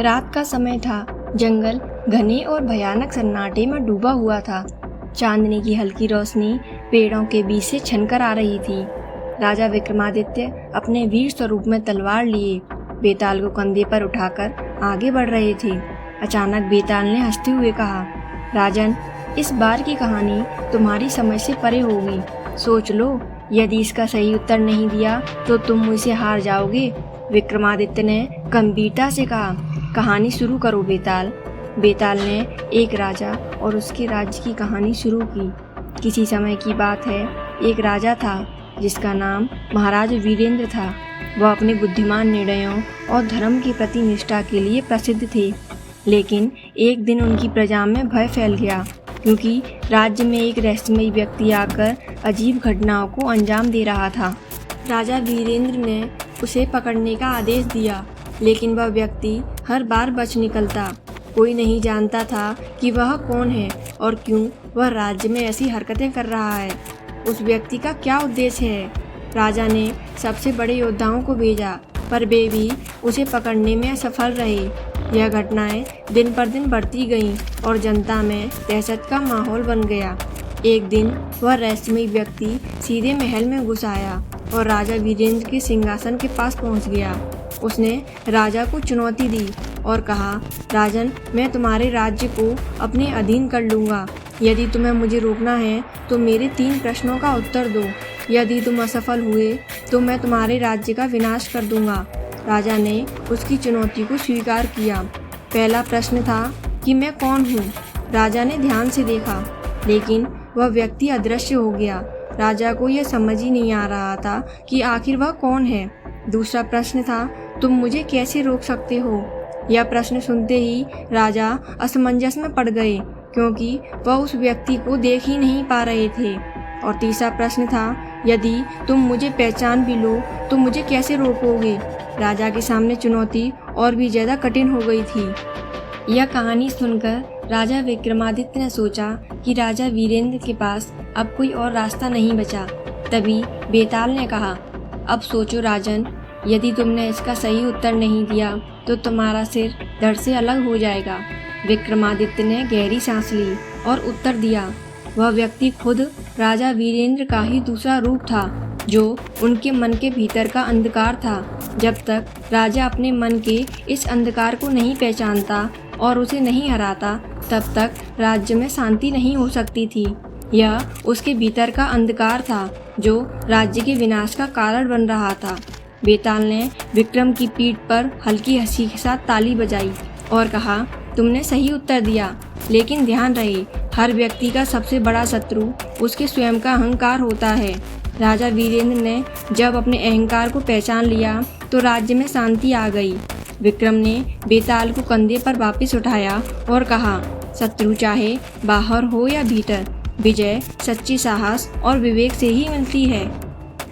रात का समय था। जंगल घने और भयानक सन्नाटे में डूबा हुआ था। चांदनी की हल्की रोशनी पेड़ों के बीच से छनकर आ रही थी। राजा विक्रमादित्य अपने वीर स्वरूप में तलवार लिए बेताल को कंधे पर उठाकर आगे बढ़ रहे थे। अचानक बेताल ने हंसते हुए कहा, राजन, इस बार की कहानी तुम्हारी समझ से परे होगी। सोच लो, यदि इसका सही उत्तर नहीं दिया तो तुम मुझसे हार जाओगे। विक्रमादित्य ने गंभीरता से कहा, कहानी शुरू करो बेताल। बेताल ने एक राजा और उसके राज्य की कहानी शुरू की। किसी समय की बात है, एक राजा था जिसका नाम महाराज वीरेंद्र था। वह अपने बुद्धिमान निर्णयों और धर्म के प्रति निष्ठा के लिए प्रसिद्ध थे। लेकिन एक दिन उनकी प्रजा में भय फैल गया, क्योंकि राज्य में एक रहस्यमयी व्यक्ति आकर अजीब घटनाओं को अंजाम दे रहा था। राजा वीरेंद्र ने उसे पकड़ने का आदेश दिया, लेकिन वह व्यक्ति हर बार बच निकलता। कोई नहीं जानता था कि वह कौन है और क्यों वह राज्य में ऐसी हरकतें कर रहा है। उस व्यक्ति का क्या उद्देश्य है? राजा ने सबसे बड़े योद्धाओं को भेजा, पर वे भी उसे पकड़ने में असफल रहे। यह घटनाएं दिन पर दिन बढ़ती गईं और जनता में दहशत का माहौल बन गया। एक दिन वह रहस्यमयी व्यक्ति सीधे महल में घुस आया और राजा वीरेंद्र के सिंहासन के पास पहुंच गया। उसने राजा को चुनौती दी और कहा, राजन, मैं तुम्हारे राज्य को अपने अधीन कर लूँगा। यदि तुम्हें मुझे रोकना है तो मेरे 3 प्रश्नों का उत्तर दो। यदि तुम असफल हुए तो मैं तुम्हारे राज्य का विनाश कर दूंगा। राजा ने उसकी चुनौती को स्वीकार किया। पहला प्रश्न था कि मैं कौन हूँ। राजा ने ध्यान से देखा, लेकिन वह व्यक्ति अदृश्य हो गया। राजा को यह समझ ही नहीं आ रहा था कि आखिर वह कौन है। दूसरा प्रश्न था, तुम मुझे कैसे रोक सकते हो। यह प्रश्न सुनते ही राजा असमंजस में पड़ गए, क्योंकि वह उस व्यक्ति को देख ही नहीं पा रहे थे। और तीसरा प्रश्न था, यदि तुम मुझे पहचान भी लो तो मुझे कैसे रोकोगे। राजा के सामने चुनौती और भी ज़्यादा कठिन हो गई थी। यह कहानी सुनकर राजा विक्रमादित्य ने सोचा कि राजा वीरेंद्र के पास अब कोई और रास्ता नहीं बचा। तभी बेताल ने कहा, अब सोचो राजन, यदि तुमने इसका सही उत्तर नहीं दिया तो तुम्हारा सिर धड़ से अलग हो जाएगा। विक्रमादित्य ने गहरी सांस ली और उत्तर दिया, वह व्यक्ति खुद राजा वीरेंद्र का ही दूसरा रूप था, जो उनके मन के भीतर का अंधकार था। जब तक राजा अपने मन के इस अंधकार को नहीं पहचानता और उसे नहीं हराता, तब तक राज्य में शांति नहीं हो सकती थी। यह उसके भीतर का अंधकार था जो राज्य के विनाश का कारण बन रहा था। बेताल ने विक्रम की पीठ पर हल्की हंसी के साथ ताली बजाई और कहा, तुमने सही उत्तर दिया, लेकिन ध्यान रहे, हर व्यक्ति का सबसे बड़ा शत्रु उसके स्वयं का अहंकार होता है। राजा वीरेंद्र ने जब अपने अहंकार को पहचान लिया तो राज्य में शांति आ गई। विक्रम ने बेताल को कंधे पर वापस उठाया और कहा, शत्रु चाहे बाहर हो या भीतर, विजय सच्ची साहस और विवेक से ही मिलती है।